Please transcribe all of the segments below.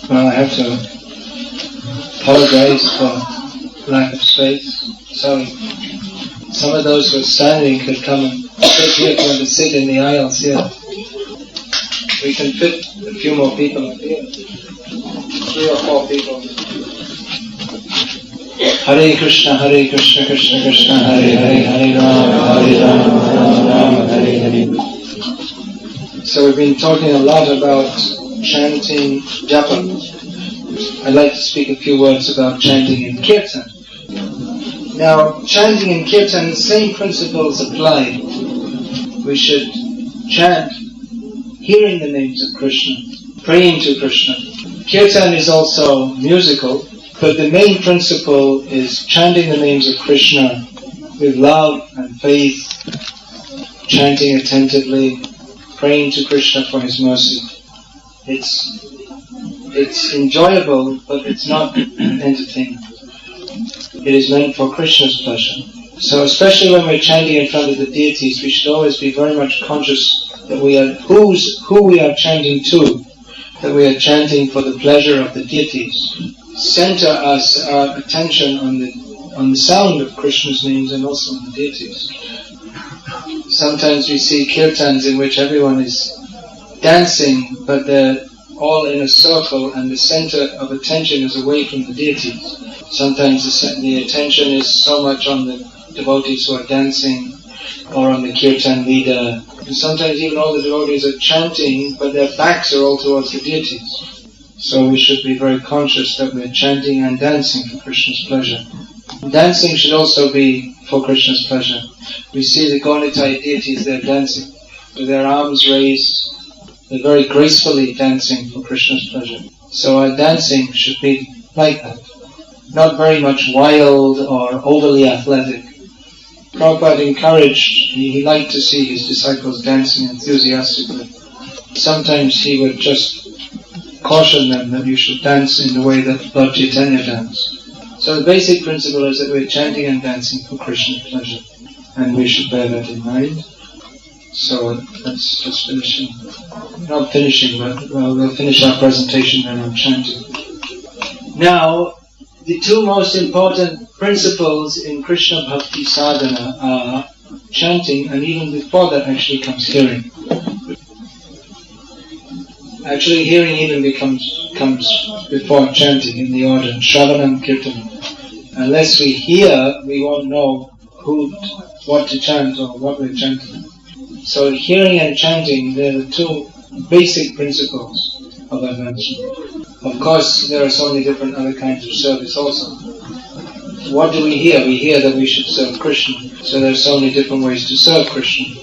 Well, I have to apologize for lack of space. Sorry. Some of those who are standing could come and sit here if you want to sit in the aisles here. We can fit a few more people up here. 3 or 4 people. Hare Krishna, Krishna Krishna, Hare Hare, Hare Rama, Rama, Hare Hare. So we've been talking a lot about chanting japa. I'd like to speak a few words about chanting in kirtan. Now, chanting in kirtan, the same principles apply. We should chant hearing the names of Krishna, praying to Krishna. Kirtan is also musical, but the main principle is chanting the names of Krishna with love and faith, chanting attentively, praying to Krishna for his mercy. It's enjoyable, but it's not entertainment. It is meant for Krishna's pleasure. So especially when we're chanting in front of the deities, we should always be very much conscious that we are who we are chanting to, that we are chanting for the pleasure of the deities. Center our attention on the sound of Krishna's names and also on the deities. Sometimes we see kirtans in which everyone is dancing, but they're all in a circle and the center of attention is away from the deities. Sometimes the attention is so much on the devotees who are dancing or on the kirtan leader. And sometimes even all the devotees are chanting, but their backs are all towards the deities. So we should be very conscious that we're chanting and dancing for Krishna's pleasure. Dancing should also be for Krishna's pleasure. We see the Gaunitai deities, they're dancing with their arms raised. They're very gracefully dancing for Krishna's pleasure. So our dancing should be like that. Not very much wild or overly athletic. Prabhupada encouraged, he liked to see his disciples dancing enthusiastically. Sometimes he would just caution them that you should dance in the way that Lord Chaitanya danced. So the basic principle is that we're chanting and dancing for Krishna's pleasure. And we should bear that in mind. So that's just finishing. Not finishing, but we'll finish our presentation then on chanting. Now, the 2 most important principles in Krishna Bhakti sadhana are chanting, and even before that actually comes hearing. Actually, hearing even comes before chanting in the order Shravanam Kirtanam. Unless we hear, we won't know what to chant or what we're chanting. So hearing and chanting, they're the 2 basic principles of advancement. Of course, there are so many different other kinds of service also. What do we hear? We hear that we should serve Krishna. So there are so many different ways to serve Krishna.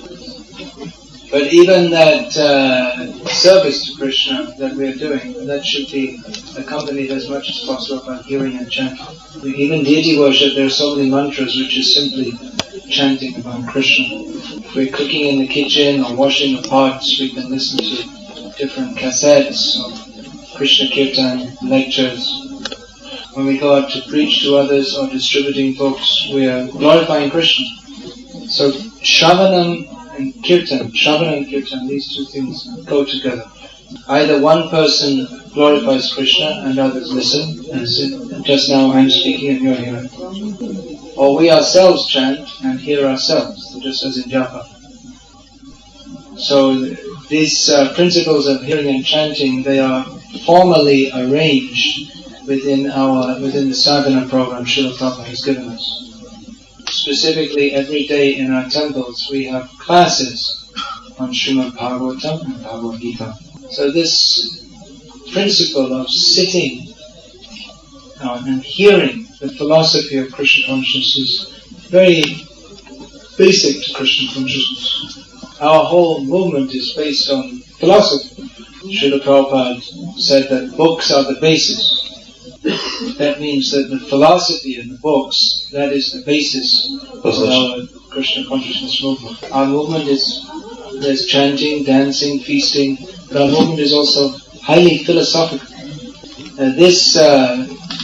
But even that service to Krishna that we are doing, that should be accompanied as much as possible by hearing and chanting. Even deity worship, there are so many mantras which is simply chanting about Krishna. If we're cooking in the kitchen or washing the pots, we can listen to different cassettes of Krishna Kirtan lectures. When we go out to preach to others or distributing books, we are glorifying Krishna. So Shravanam and Kirtan, these 2 things go together. Either one person glorifies Krishna and others listen, as just now I'm speaking and you're hearing. Or we ourselves chant and hear ourselves, just as in japa. So these principles of hearing and chanting, they are formally arranged within the sadhana program Srila Prabhupada has given us. Specifically, every day in our temples we have classes on Srimad Bhagavatam and Bhagavad Gita. So this principle of sitting and hearing the philosophy of Krishna consciousness is very basic to Krishna consciousness. Our whole movement is based on philosophy. Srila Prabhupada said that books are the basis. That means that the philosophy in the books, that is the basis of our Krishna consciousness movement. Our movement there's chanting, dancing, feasting, but our movement is also highly philosophical. This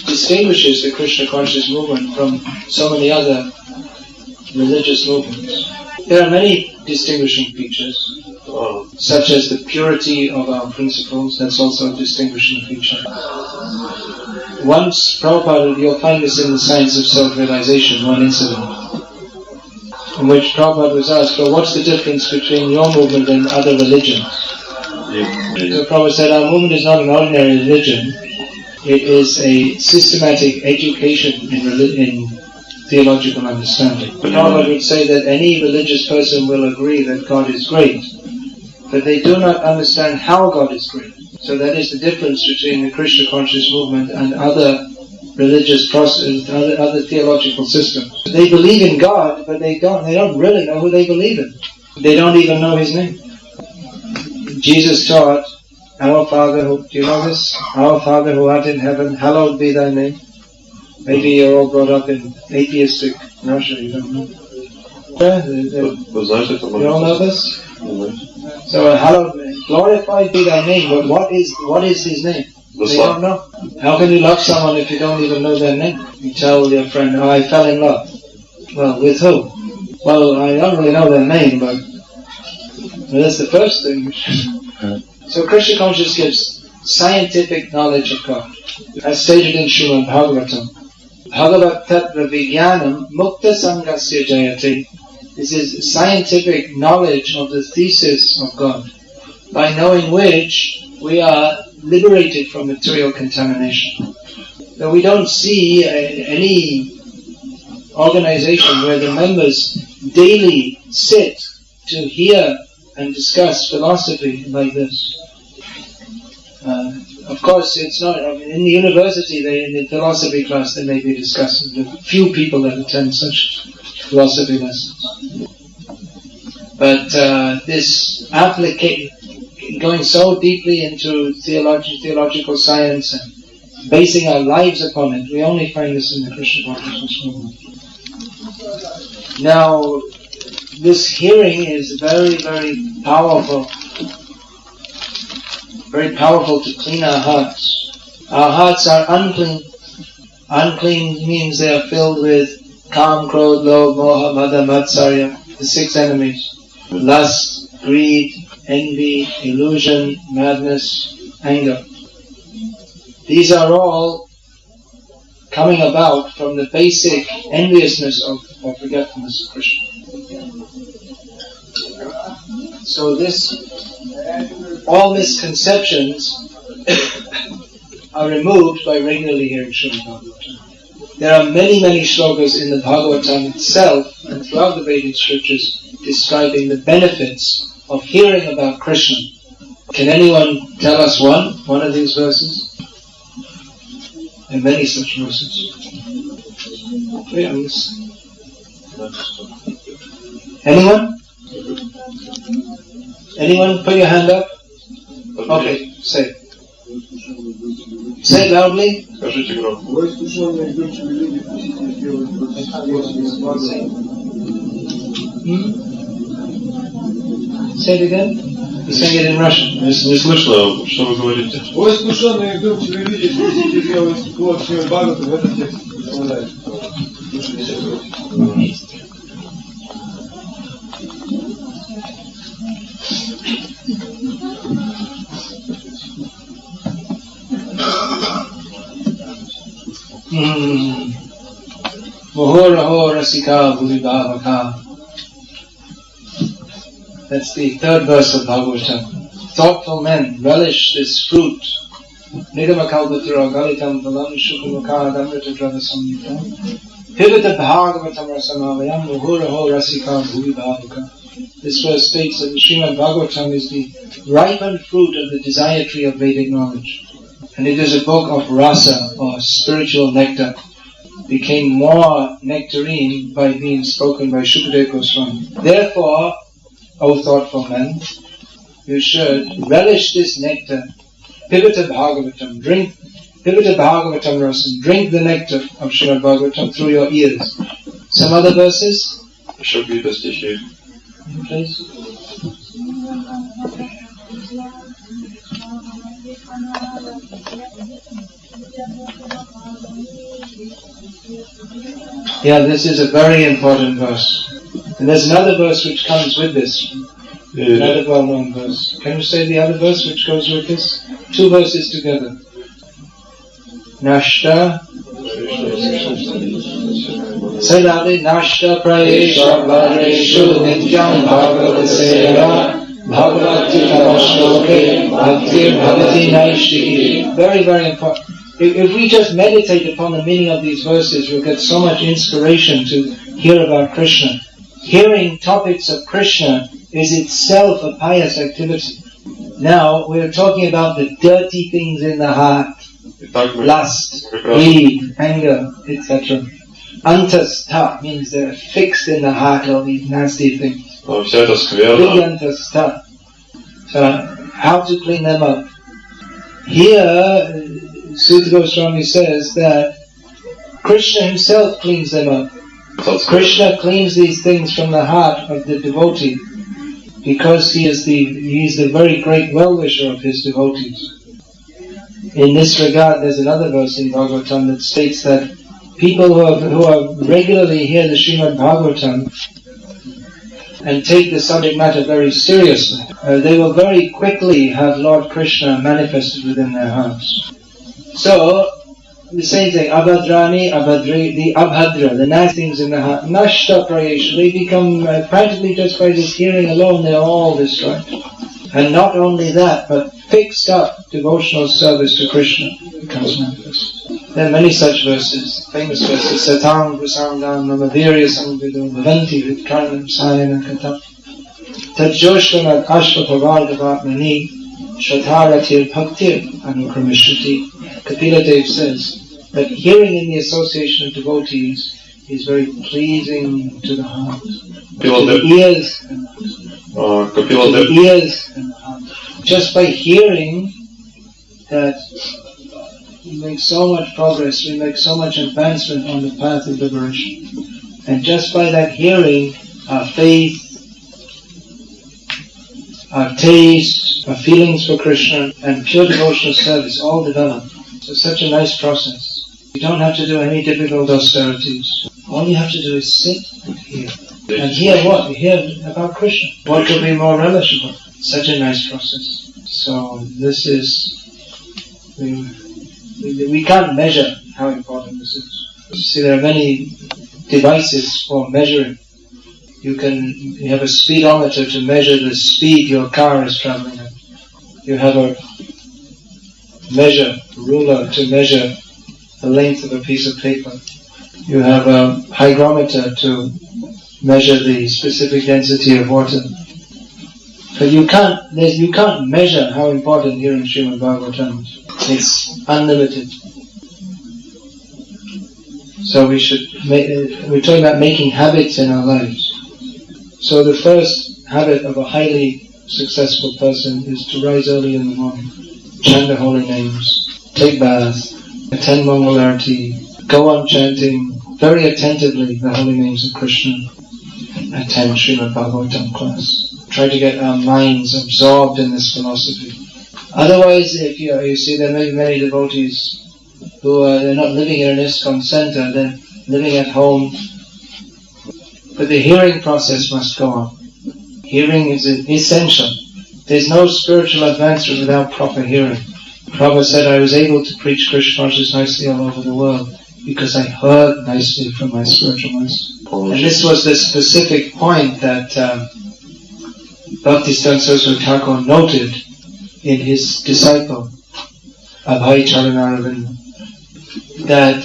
distinguishes the Krishna consciousness movement from so many other religious movements. There are many distinguishing features, such as the purity of our principles. That's also a distinguishing feature. Once, Prabhupada, you'll find this in the Science of Self-Realization, one incident, in which Prabhupada was asked, well, what's the difference between your movement and other religions? So Prabhupada said, our movement is not an ordinary religion. It is a systematic education in theological understanding. Prabhupada would say that any religious person will agree that God is great, but they do not understand how God is great. So that is the difference between the Krishna conscious movement and other religious processes, other theological systems. They believe in God, but they don't really know who they believe in. They don't even know His name. Jesus taught, our Father who, do you know this? Our Father who art in heaven, hallowed be thy name. Maybe you're all brought up in atheistic Russia, you don't know. You all know this? So hallowed, glorified be thy name, but what is His name? They don't know. How can you love someone if you don't even know their name? You tell your friend, oh, I fell in love. Well, with who? Well, I don't really know their name, but that's the first thing. So Krishna consciousness gives scientific knowledge of God. As stated in Srimad Bhagavatam, Bhagavat Tatra Vijnanam Mukta Sangasya Jayate. This is scientific knowledge of the thesis of God, by knowing which we are liberated from material contamination. Now we don't see any organization where the members daily sit to hear and discuss philosophy like this. Of course, it's not. I mean, in the university, in the philosophy class, they may be discussing. There are few people that attend such philosophy lessons. But this going so deeply into theological science and basing our lives upon it, we only find this in the Krishna consciousness movement. Now, this hearing is very, very powerful. Very powerful to clean our hearts. Our hearts are unclean. Unclean means they are filled with Kam, Krodh, Lobh, Moha, Mada, Matsarya, the 6 enemies. Lust, greed, envy, illusion, madness, anger. These are all coming about from the basic enviousness or forgetfulness of Krishna. So all misconceptions are removed by regularly hearing Srimad Bhagavatam. There are many, many shlokas in the Bhagavatam itself and throughout the Vedic scriptures describing the benefits of hearing about Krishna. Can anyone tell us one of these verses? And many such verses. Anyone? Anyone? Put your hand up. Okay, say it. Say it loudly. Say it again. He's saying it in Russian. Не слышно, что вы говорите. О искушенные вдумчивые люди, хотите сделать плод Шримад Бхагаватам, этот текст вспоминает. Muhuraho rasika bhuvibhavaka. That's the 3rd verse of Bhagavatam. Thoughtful men relish this fruit. Nidamakalpatura galitam valam shukamakadamrita dravasamyutam. Pivata bhagavatam rasamavayam muhuraho rasika bhuvibhavaka. This verse states that the Srimad Bhagavatam is the ripened fruit of the desire tree of Vedic knowledge. And it is a book of rasa, or spiritual nectar. Became more nectarine by being spoken by Suharevo Goswami. Therefore, O thoughtful men, you should relish this nectar. Pivata Bhagavatam, drink Pivata Bhagavatam Rasam, drink the nectar of Srimad Bhagavatam through your ears. Some other verses? Please. Yeah, this is a very important verse. And there's another verse which comes with this. Another well-known verse. Can you say the other verse which goes with this? Two verses together. Nashta. Say loudly. Nashta prayesha bhareshu nityam bhagavata seva bhagavati navashloke bhaktir bhavati naishiki. Very, very important. If we just meditate upon the meaning of these verses, we'll get so much inspiration to hear about Krishna. Hearing topics of Krishna is itself a pious activity. Now, we're talking about the dirty things in the heart. Lust, greed, anger, etc. Antastha means they're fixed in the heart, all these nasty things. Vidyantastha. So, how to clean them up? Here, Sutta Goswami says that Krishna himself cleans them up. Krishna cleans these things from the heart of the devotee because he is the very great well-wisher of his devotees. In this regard, there's another verse in Bhagavatam that states that people who are regularly hear the Srimad Bhagavatam and take the subject matter very seriously, they will very quickly have Lord Krishna manifested within their hearts. So, the same thing, abhadrani, the abhadra, the nice things in the heart, nashta prayesha, they become practically just by this hearing alone, they are all destroyed. And not only that, but fixed up devotional service to Krishna becomes manifest. There are many such verses, famous verses, Satang Prasangam Namavirya Samvidam Bhavanti Vitkarnam Sayana Kata Tajjoshvanat Ashvatavardhavatmani Shrataratir Bhaktir Anukramishati. Kapila Dev says that hearing in the association of devotees is very pleasing to the heart, to the ears and the ears and the heart. Just by hearing that we make so much progress, we make so much advancement on the path of liberation. And just by that hearing, our faith, our taste, our feelings for Krishna, and pure devotional service all develop. So such a nice process. You don't have to do any difficult austerities. All you have to do is sit and hear. And hear what? Hear about Krishna. What could be more relishable? Such a nice process. So this is, we can't measure how important this is. You see, there are many devices for measuring. You have a speedometer to measure the speed your car is traveling at. You have a ruler to measure the length of a piece of paper. You have a hygrometer to measure the specific density of water. But you can't measure how important hearing Srimad Bhagavatam is. It's unlimited. So we're talking about making habits in our lives. So the first habit of a highly successful person is to rise early in the morning, chant the holy names, take bath, attend Mangal Arati, go on chanting very attentively the holy names of Krishna, attend Srimad Bhagavatam class. Try to get our minds absorbed in this philosophy. Otherwise, if you see there may be many devotees who they're not living in an ISKCON center, they're living at home. But the hearing process must go on. Hearing is essential. There's no spiritual advancement without proper hearing. Prabhupada said, I was able to preach Krishna consciousness nicely all over the world because I heard nicely from my spiritual master. And this was the specific point that Bhakti-Siddhanta Saraswati Thakur noted in his disciple, Abhay Charanaravinda, that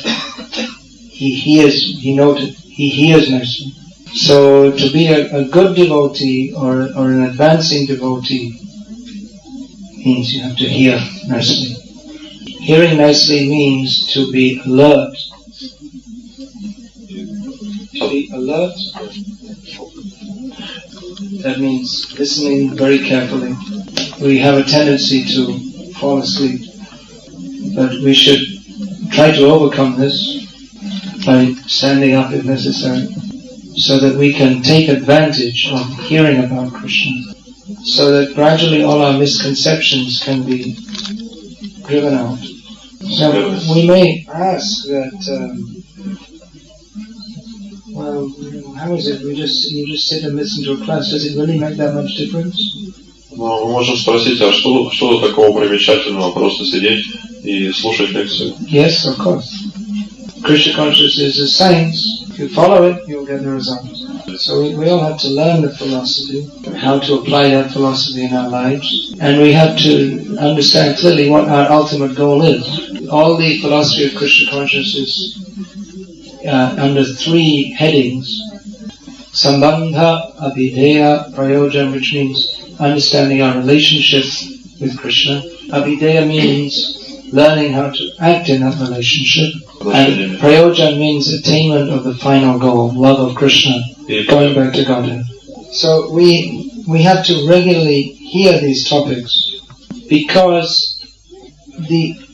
he hears nicely. So to be a good devotee or an advancing devotee means you have to hear nicely. Hearing nicely means to be alert. To be alert, that means listening very carefully. We have a tendency to fall asleep, but we should try to overcome this by standing up if necessary, so that we can take advantage of hearing about Krishna, so that gradually all our misconceptions can be driven out. So we may ask that well, how is it? You just sit and listen to a class. Does it really make that much difference? Но мы можем спросить, а что такого примечательного просто сидеть и слушать лекцию? Yes, of course. Krishna consciousness is a science. If you follow it, you'll get the results. So we all have to learn the philosophy, how to apply that philosophy in our lives, and we have to understand clearly what our ultimate goal is. All the philosophy of Krishna consciousness is under three headings: Sambandha, Abhideya, Prayojan, which means understanding our relationship with Krishna. Abhideya means learning how to act in that relationship. And Prayojan means attainment of the final goal, love of Krishna, going back to Godhead. So we have to regularly hear these topics because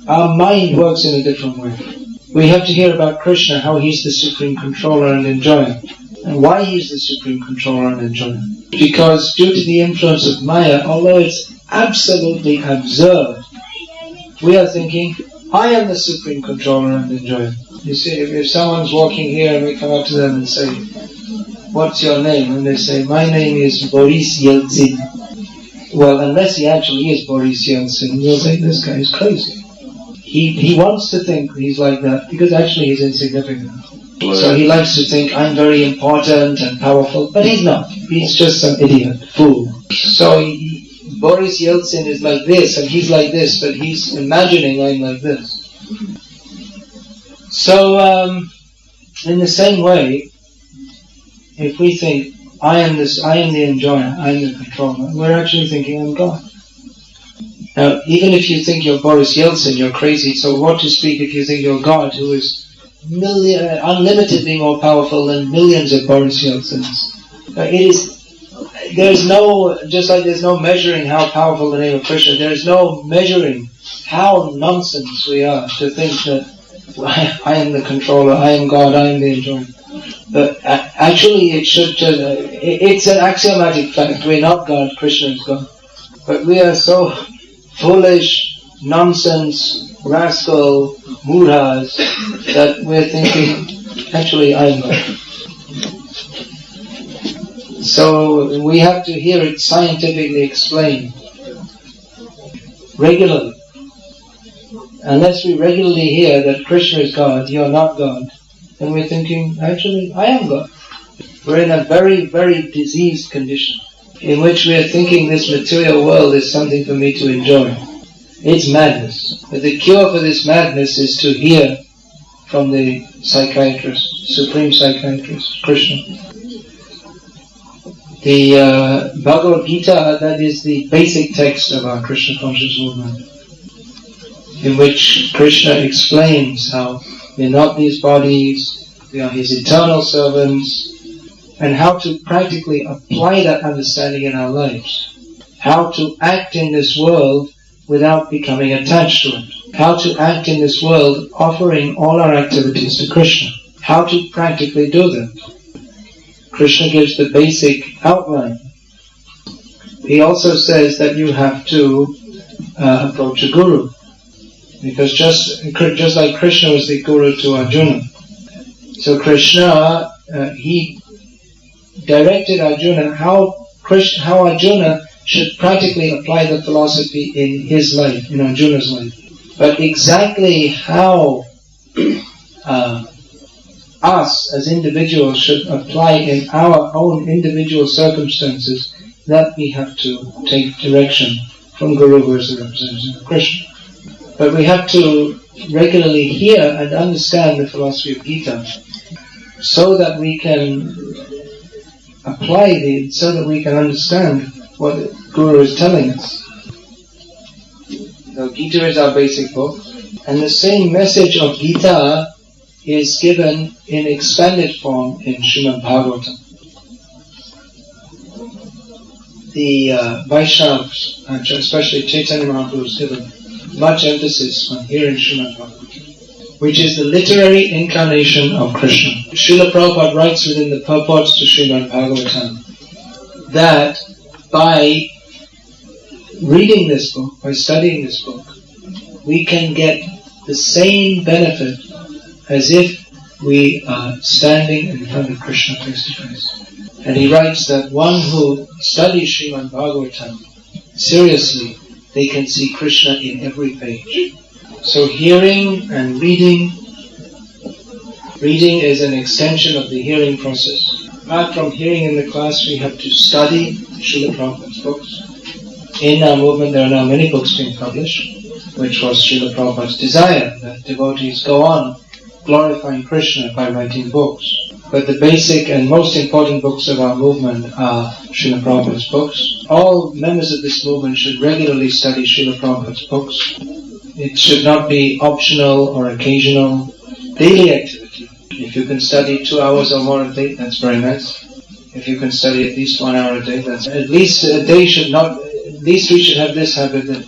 our mind works in a different way. We have to hear about Krishna, how he's the supreme controller and enjoyer. And why he's the supreme controller and enjoyer. Because due to the influence of Maya, although it's absolutely absurd, we are thinking, I am the supreme controller and enjoyer. You see, if someone's walking here and we come up to them and say, what's your name? And they say, my name is Boris Yeltsin. Well, unless he actually is Boris Yeltsin, we'll say, this guy is crazy. He wants to think he's like that because actually he's insignificant. So he likes to think, I'm very important and powerful, but he's not. He's just some idiot, fool. So Boris Yeltsin is like this and he's like this, but he's imagining I'm like this. So, in the same way, if we think, I am the enjoyer, I am the controller, we're actually thinking I'm God. Now, even if you think you're Boris Yeltsin, you're crazy, so what to speak if you think you're God, who is unlimitedly more powerful than millions of Boris Yeltsins. Just like there's no measuring how powerful the name of Krishna, there is no measuring how nonsense we are to think that I am the controller, I am God, I am the enjoyer. But actually it's an axiomatic fact, we're not God, Krishna is God. But we are so foolish, nonsense, rascal, murhas, that we're thinking, actually I am God. So we have to hear it scientifically explained regularly. Unless we regularly hear that Krishna is God, you are not God, then we're thinking, actually I am God. We're in a very, very diseased condition in which we are thinking this material world is something for me to enjoy. It's madness. But the cure for this madness is to hear from the psychiatrist, supreme psychiatrist, Krishna. The Bhagavad Gita, that is the basic text of our Krishna conscious movement, in which Krishna explains how we're not these bodies, we are his eternal servants, and how to practically apply that understanding in our lives. How to act in this world without becoming attached to it. How to act in this world offering all our activities to Krishna. How to practically do that. Krishna gives the basic outline. He also says that you have to approach a guru. Because just like Krishna was the guru to Arjuna. So Krishna, he directed Arjuna how Arjuna should practically apply the philosophy in his life, in Arjuna's life. But exactly how us as individuals should apply in our own individual circumstances, that we have to take direction from Guru, who is the representative of Krishna. But we have to regularly hear and understand the philosophy of Gita so that we can so that we can understand what the Guru is telling us. So Gita is our basic book, and the same message of Gita is given in expanded form in Srimad Bhagavatam. The Vaishnavas, especially Chaitanya Mahaprabhu, has given much emphasis on hearing Srimad Bhagavatam, which is the literary incarnation of Krishna. Srila Prabhupada writes within the purports to Srimad Bhagavatam that by reading this book, by studying this book, we can get the same benefit as if we are standing in front of Krishna face to face. And he writes that one who studies Srimad Bhagavatam seriously, they can see Krishna in every page. So hearing and reading is an extension of the hearing process. Apart from hearing in the class, we have to study Srila Prabhupada's books. In our movement, there are now many books being published, which was Srila Prabhupada's desire, that devotees go on glorifying Krishna by writing books. But the basic and most important books of our movement are Srila Prabhupada's books. All members of this movement should regularly study Srila Prabhupada's books. It should not be optional or occasional, daily activity. If you can study 2 hours or more a day, that's very nice. If you can study at least 1 hour a day, that's at least a day should not. At least we should have this habit that,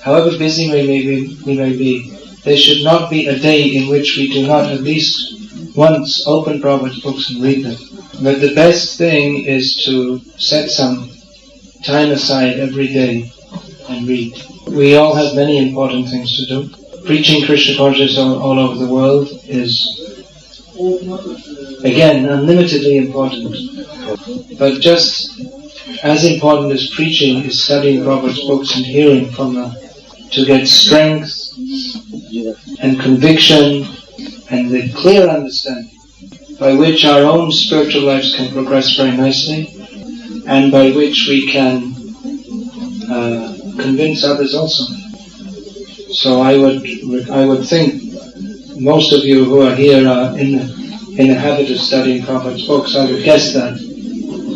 however busy we may be, there should not be a day in which we do not at least once open Prabhupada's books and read them. But the best thing is to set some time aside every day and read. We all have many important things to do. Preaching Krishna consciousness all over the world is, again, unlimitedly important. But just as important as preaching is studying Prabhupada's books and hearing from them to get strength and conviction and the clear understanding by which our own spiritual lives can progress very nicely and by which we can convince others also. So I would think most of you who are here are in the habit of studying Prabhupada's books. I would guess that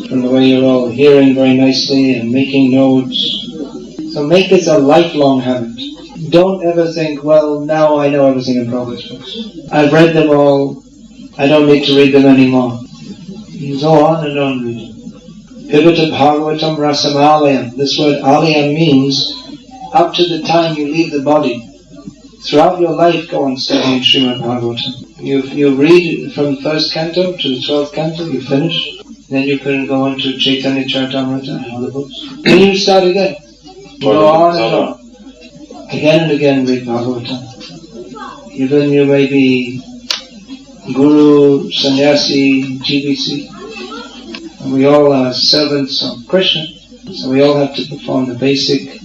from the way you're all hearing very nicely and making notes. So make this a lifelong habit. Don't ever think, well, now I know everything in Prabhupada's books. I've read them all, I don't need to read them anymore. You go on and on reading. Pivata Bhagavatam Rasamalayam. This word alayam means up to the time you leave the body. Throughout your life, go on studying Srimad Bhagavatam. You read from the first canto to the 12th canto, you finish. Then you can go on to Chaitanya Charitamrita and other books. Then you start again. Go on and on. Again and again read Bhagavatam. Even you may be Guru, Sannyasi, GBC. And we all are servants of Krishna. So we all have to perform the basic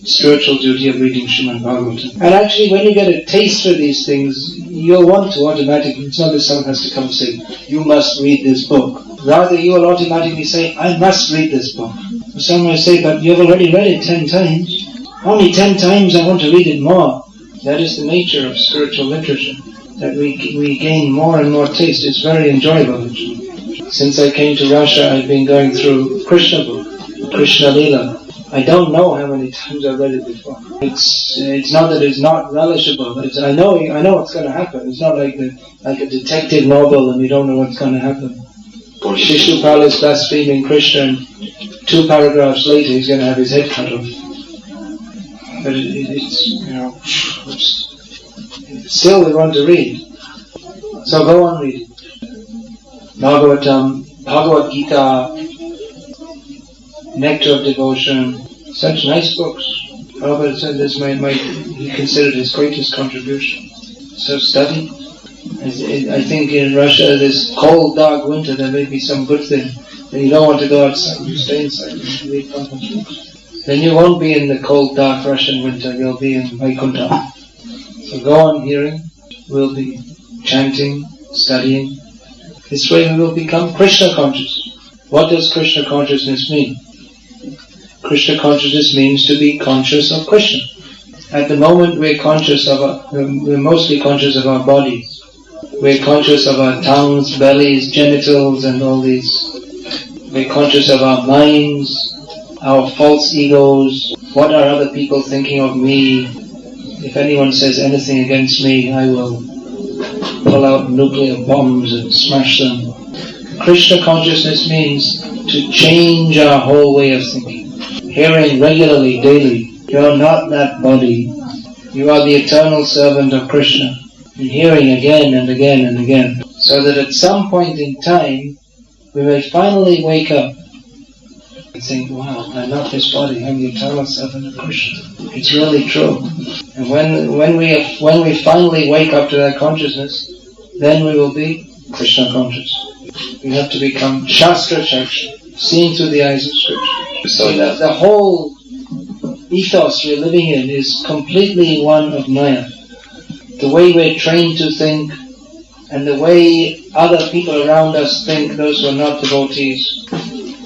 spiritual duty of reading Srimad Bhagavatam. And actually when you get a taste for these things, you'll want to automatically, it's not that someone has to come and say, you must read this book. Rather you will automatically say, I must read this book. Someone will say, but you've already read it 10 times. Only 10 times I want to read it more. That is the nature of spiritual literature. That we gain more and more taste. It's very enjoyable. Since I came to Russia, I've been going through Krishna book, Krishna Lila. I don't know how many times I've read it before. It's not that it's not relishable. I know what's going to happen. It's not like a detective novel and you don't know what's going to happen. Shishupala is blaspheming Krishna and 2 paragraphs later he's going to have his head cut off. But still we want to read. So go on reading. Bhagavatam, Bhagavad Gita, Nectar of Devotion, such nice books. Prabhupada said this he considered his greatest contribution. So study. I think in Russia, this cold, dark winter, there may be some good thing. And you don't want to go outside, you stay inside and read Prabhupada's books. Then you won't be in the cold, dark Russian winter, you'll be in Vaikuntha. So go on hearing, we'll be chanting, studying. This way we will become Krishna conscious. What does Krishna consciousness mean? Krishna consciousness means to be conscious of Krishna. At the moment we're mostly conscious of our bodies. We're conscious of our tongues, bellies, genitals and all these. We're conscious of our minds, our false egos. What are other people thinking of me? If anyone says anything against me, I will pull out nuclear bombs and smash them. Krishna consciousness means to change our whole way of thinking. Hearing regularly, daily, you're not that body. You are the eternal servant of Krishna. And hearing again and again and again. So that at some point in time, we may finally wake up and think, wow, I'm not this body, I'm the eternal servant of Krishna. It's really true. And when we finally wake up to that consciousness, then we will be Krishna conscious. We have to become Shastra Chaksha, seeing through the eyes of Scripture. So that the whole ethos we're living in is completely one of Maya. The way we're trained to think and the way other people around us think, those who are not devotees,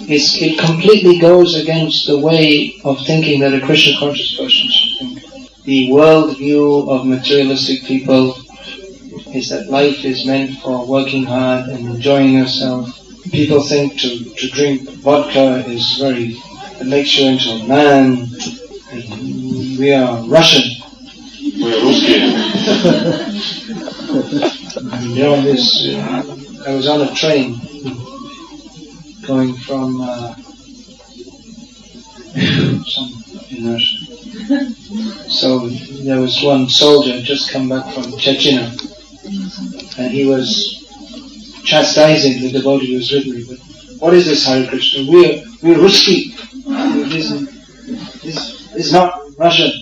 it completely goes against the way of thinking that a Krishna conscious person should think. The world view of materialistic people is that life is meant for working hard and enjoying yourself. People think to drink vodka is it makes you into a man. We are Russian. Мы русские. I was on a train going from in Russia. So there was one soldier just come back from Chechnya, and he was chastising the devotee who was with me. But what is this Hare Krishna? We're Ruski. This is not Russian.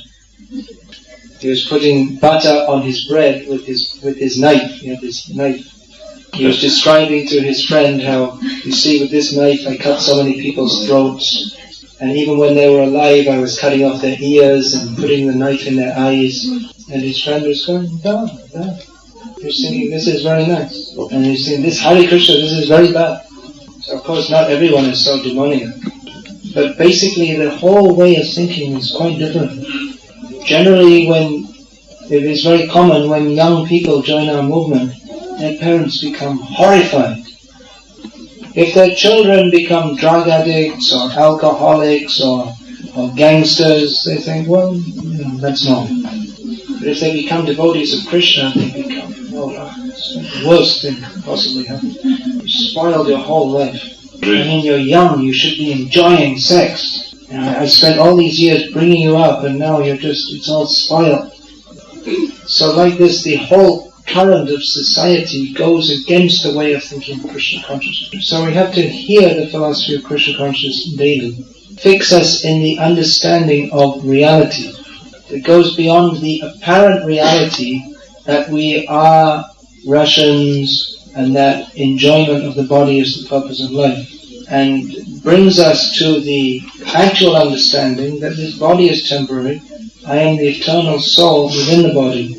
He was putting butter on his bread with his knife. He had this knife. He was describing to his friend how, you see, with this knife I cut so many people's throats, and even when they were alive I was cutting off their ears and putting the knife in their eyes. And his friend was going, "Da." He was thinking, this is very nice. And he's saying, this Hare Krishna, this is very bad. So of course not everyone is so demoniac. But basically the whole way of thinking is quite different. Generally it is very common when young people join our movement, their parents become horrified. If their children become drug addicts or alcoholics or gangsters, they think, well, that's normal. But if they become devotees of Krishna, they become, it's the worst thing that could possibly happen. You spoiled your whole life. I mean, you're young, you should be enjoying sex. I spent all these years bringing you up, and now it's all spoiled. So like this, the whole current of society goes against the way of thinking of Krishna consciousness. So we have to hear the philosophy of Krishna consciousness daily. Fix us in the understanding of reality. It goes beyond the apparent reality that we are Russians and that enjoyment of the body is the purpose of life, and brings us to the actual understanding that this body is temporary. I am the eternal soul within the body,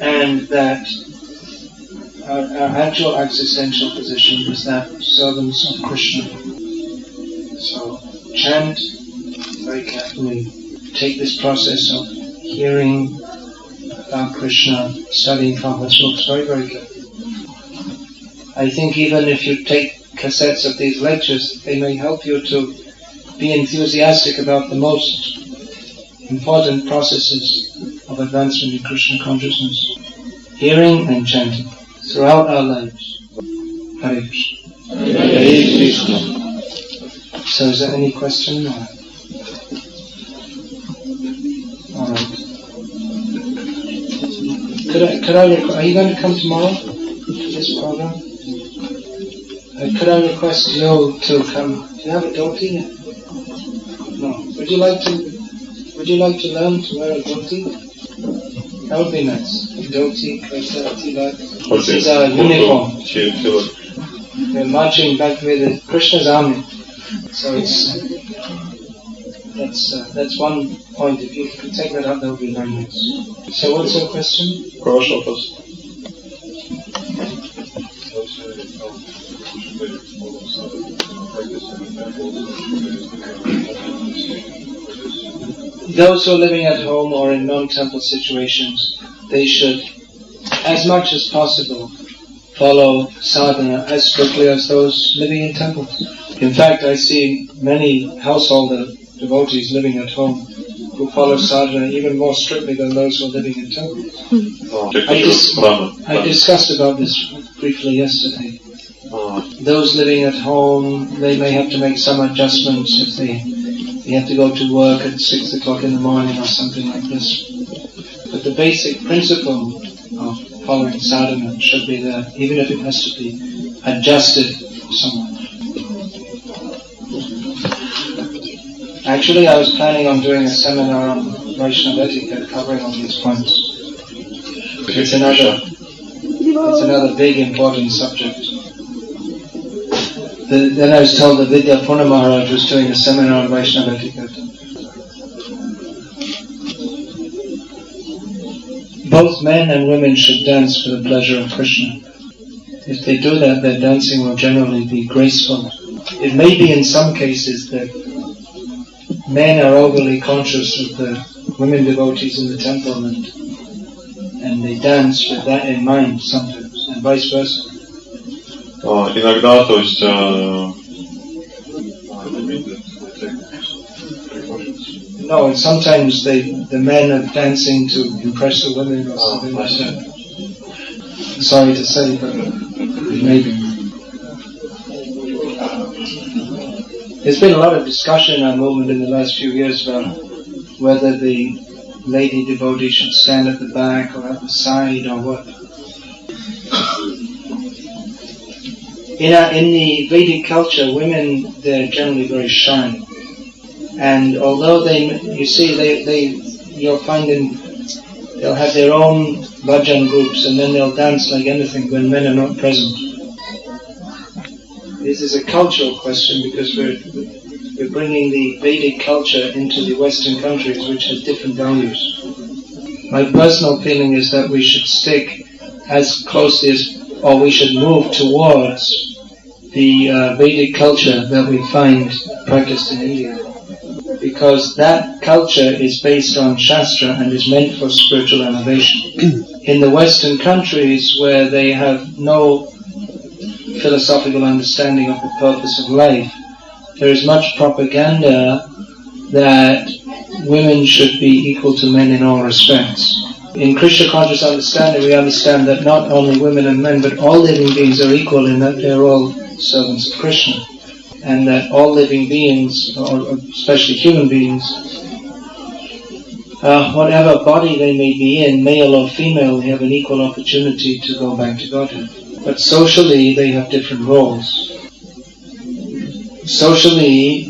and that our actual existential position is that of servants of Krishna. So chant very carefully. Take this process of hearing about Krishna, studying Prabhupada's books very, very carefully. I think even if you take cassettes of these lectures, they may help you to be enthusiastic about the most important processes of advancement in Krishna consciousness. Hearing and chanting throughout our lives. Hare Krishna. Hare Krishna. So is there any question? Alright. Are you going to come tomorrow to this program? Could I request you to come? Do you have a dhoti? No. Would you like to learn to wear a dhoti? That would be nice. A dhoti, this is our uniform. We're marching back with Krishna's army. So that's one point. If you could take that up, that would be very nice. So what's your question? Those who are living at home or in non-temple situations, they should, as much as possible, follow sadhana as strictly as those living in temples. In fact, I see many householder devotees living at home who follow sadhana even more strictly than those who are living in temples. I discussed about this briefly yesterday. Those living at home, they may have to make some adjustments if they have to go to work at 6 o'clock in the morning or something like this. But the basic principle of following sadhana should be there, even if it has to be adjusted somewhat. Actually, I was planning on doing a seminar on Vaishnava etiquette covering all these points. It's another big important subject. Then I was told that Vidya Purna Maharaj was doing a seminar on Vaishnava etiquette. Both men and women should dance for the pleasure of Krishna. If they do that, their dancing will generally be graceful. It may be in some cases that men are overly conscious of the women devotees in the temple and they dance with that in mind sometimes, and vice versa. Иногда, то есть, no, sometimes the men are dancing to impress the women or something like that. Sorry to say, but maybe. There's been a lot of discussion in our movement in the last few years about whether the lady devotee should stand at the back or at the side or what. In the Vedic culture, women, they're generally very shy. And although you'll find they'll have their own bhajan groups and then they'll dance like anything when men are not present. This is a cultural question because we're bringing the Vedic culture into the Western countries which have different values. My personal feeling is that we should stick as closely as, or we should move towards the Vedic culture that we find practiced in India. Because that culture is based on Shastra and is meant for spiritual elevation. In the Western countries where they have no philosophical understanding of the purpose of life, there is much propaganda that women should be equal to men in all respects. In Krishna conscious understanding, we understand that not only women and men, but all living beings are equal in that they're all servants of Krishna. And that all living beings, or especially human beings, whatever body they may be in, male or female, they have an equal opportunity to go back to Godhead. But socially, they have different roles. Socially,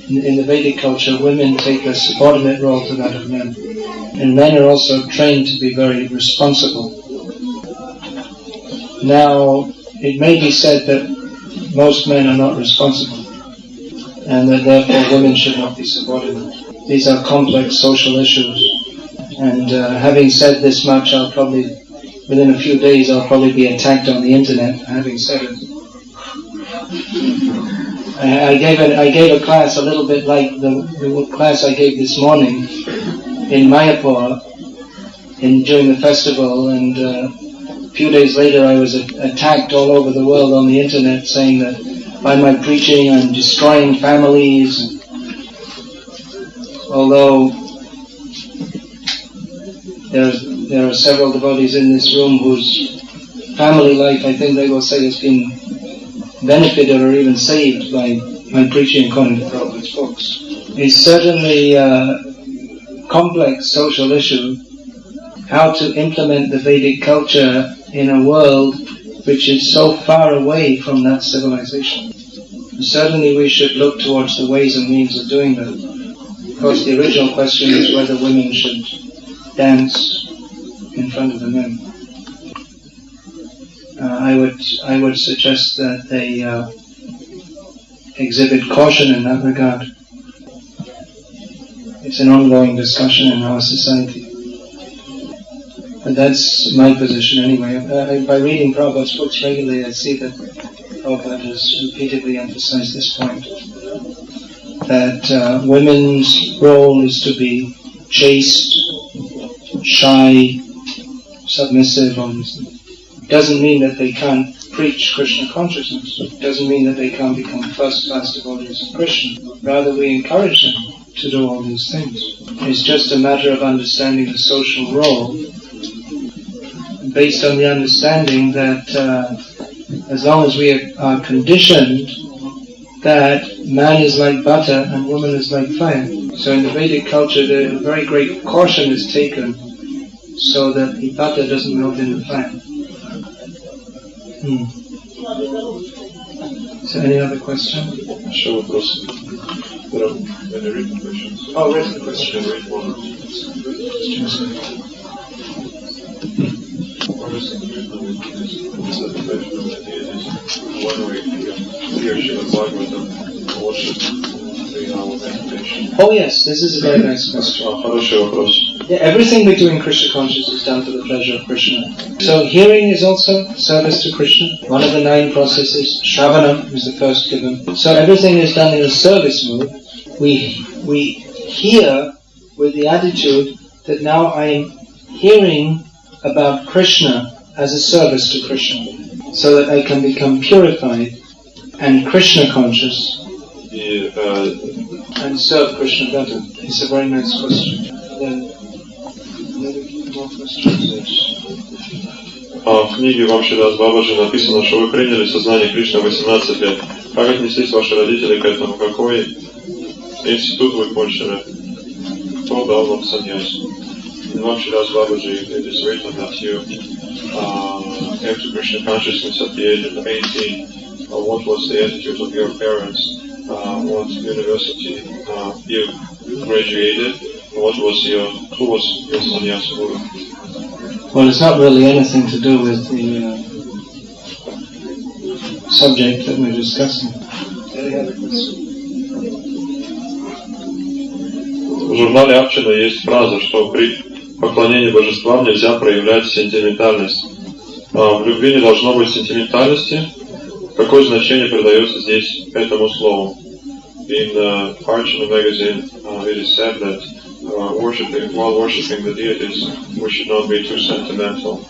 in the Vedic culture, women take a subordinate role to that of men. And men are also trained to be very responsible. Now, it may be said that most men are not responsible, and that therefore women should not be subordinate. These are complex social issues. And having said this much, within a few days, I'll probably be attacked on the internet for having said it. I gave a class a little bit like the class I gave this morning in Mayapur during the festival, and a few days later I was attacked all over the world on the internet saying that by my preaching I'm destroying families. Although there are several devotees in this room whose family life, I think they will say, has been benefited or even saved by my preaching according to Prabhupada's books. It's certainly a complex social issue how to implement the Vedic culture in a world which is so far away from that civilization. Certainly we should look towards the ways and means of doing that. Of course, the original question is whether women should dance in front of the men. I would suggest that they exhibit caution in that regard. It's an ongoing discussion in our society. But that's my position anyway. By reading Prabhupada's books regularly, I see that Prabhupada has repeatedly emphasized this point. That women's role is to be chaste, shy, submissive, obviously. It doesn't mean that they can't preach Krishna consciousness. It doesn't mean that they can't become first-class devotees of Krishna. Rather, we encourage them to do all these things. It's just a matter of understanding the social role based on the understanding that as long as we are conditioned that man is like butter and woman is like fire. So in the Vedic culture, a very great caution is taken so that the butter doesn't melt in the fire. So any other question? Еще вопросы? Any written questions? Oh, written questions. I can read one. Oh yes, this is a very nice question. Хороший вопрос. Yeah, everything we do in Krishna consciousness is done for the pleasure of Krishna. So hearing is also service to Krishna. One of the 9 processes, Shravanam, is the first given. So everything is done in a service mood. We hear with the attitude that now I am hearing about Krishna as a service to Krishna, so that I can become purified and Krishna conscious and serve Krishna better. It's a very nice question. Then, more questions? В книге Бхакти Бабаджи написано, что вы приняли сознание Кришны в 18 лет. Как отнеслись ваши родители к этому? Какой институт вы кончили? Кто дал вам саньяс? In Bhakti Babaji, it is written that you came to Krishna consciousness at the age of 18. What was the attitude of your parents? What university you graduated? Who was your sannyas guru? Well, it's not really anything to do with the subject that we're discussing. В журнале Арчина есть фраза, что при поклонении божествам нельзя проявлять сентиментальность. В любви не должно быть сентиментальности. Какое значение придается здесь этому слову? In Archana magazine, it is said that while worshipping the deities, we should not be too sentimental.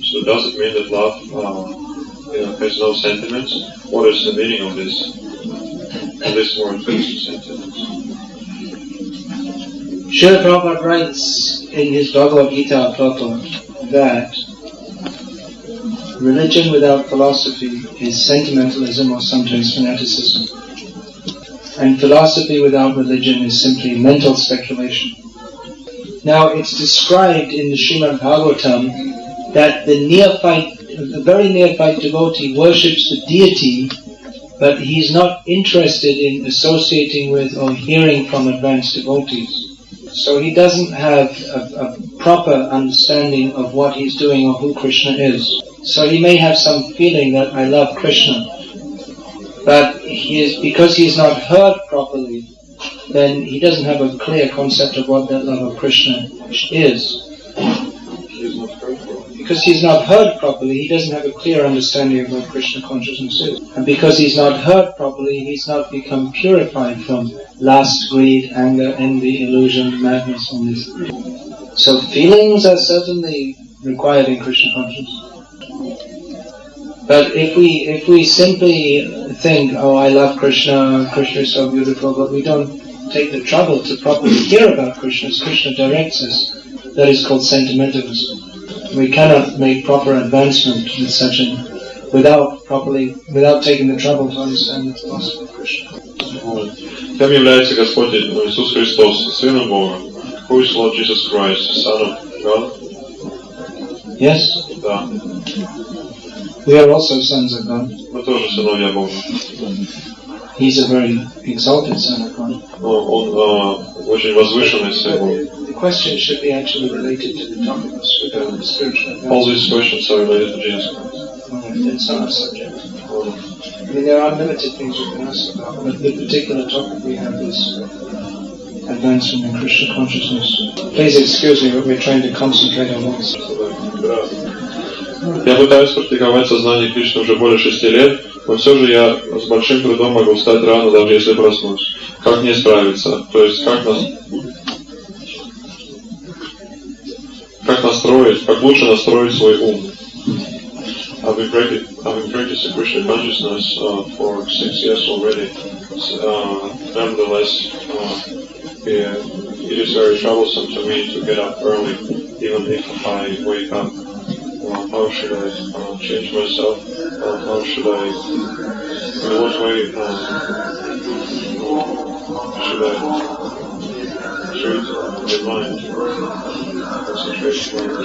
So does it mean that love has no sentiments? What is the meaning of this word, sentiments? Srila Prabhupada writes in his Bhagavad Gita purport that religion without philosophy is sentimentalism or sometimes fanaticism. And philosophy without religion is simply mental speculation. Now it's described in the Srimad Bhagavatam that the very neophyte devotee worships the deity, but he's not interested in associating with or hearing from advanced devotees. So he doesn't have a proper understanding of what he's doing or who Krishna is. So he may have some feeling that I love Krishna, but because he is not heard properly, then he doesn't have a clear concept of what that love of Krishna is. Because he's not heard properly, he doesn't have a clear understanding of what Krishna consciousness is. And because he's not heard properly, he's not become purified from lust, greed, anger, envy, illusion, madness, and this. So feelings are certainly required in Krishna consciousness. But if we simply think, oh, I love Krishna, Krishna is so beautiful, but we don't take the trouble to properly hear about Krishna as Krishna directs us, that is called sentimentalism. We cannot make proper advancement with without taking the trouble to understand the philosophy of Krishna. Кем является Господь Иисус Христос, Сыном Бога? Who is Lord Jesus Christ, Son of God? Yes? Да. We are also sons of God. Мы тоже сыновья Бога. He's a very exalted son of God. Он очень возвышенный Сын Бога. The question should be actually related to the topic of spiritual. All these questions are related to Jesus Christ. It's not a subject. I mean, there are limited things we can ask about, but the particular topic we have is advancement in Krishna consciousness. Please excuse me, but we're trying to concentrate on this. Я пытаюсь практиковать сознание Кришны уже более 6 лет, но все же я с большим трудом могу встать рано, даже если проснусь. Как мне справиться? То есть как лучше настроить свой ум? I've been practicing Krishna consciousness for 6 years already. Nevertheless, it is very troublesome to me to get up early, even if I wake up. How should I change myself? How should I, in what way should I treat the mind?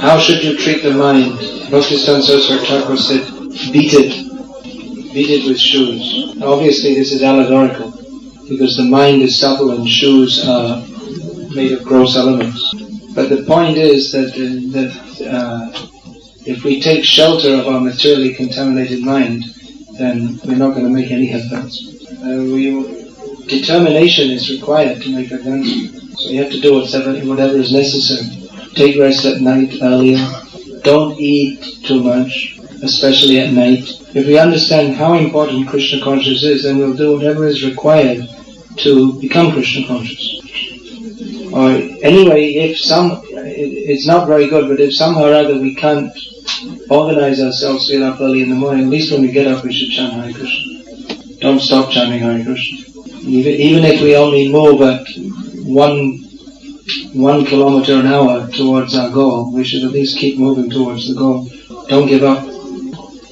How should you treat the mind? Bhakti-Siddhanta Saraswati Thakur said, beat it with shoes. Obviously this is allegorical, because the mind is supple and shoes are made of gross elements. But the point is that if we take shelter of our materially contaminated mind, then we're not going to make any advance. Determination is required to make advancement. So you have to do whatever is necessary. Take rest at night earlier. Don't eat too much, especially at night. If we understand how important Krishna consciousness is, then we'll do whatever is required to become Krishna conscious. Or anyway, it's not very good, but if somehow or other we can't organize ourselves to get up early in the morning, at least when we get up we should chant Hare Krishna. Don't stop chanting Hare Krishna. Even if we only move at 1 kilometer an hour towards our goal, we should at least keep moving towards the goal. Don't give up.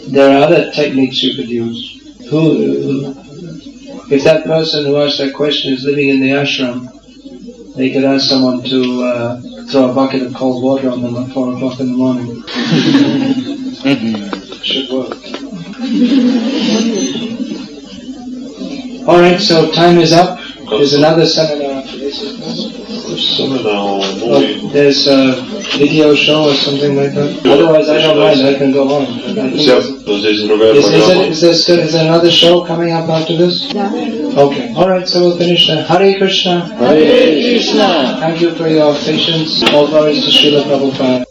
There are other techniques you could use. If that person who asked that question is living in the ashram, they could ask someone to throw a bucket of cold water on them at 4 o'clock in the morning. Should work. Alright, so time is up. There's another seminar after this. There's a video show or something like that. Otherwise, I don't mind. I can go on. Is there another show coming up after this? Okay. Alright, so we'll finish there. Hare Krishna. Hare Krishna. Thank you for your patience. All glories to Srila Prabhupada.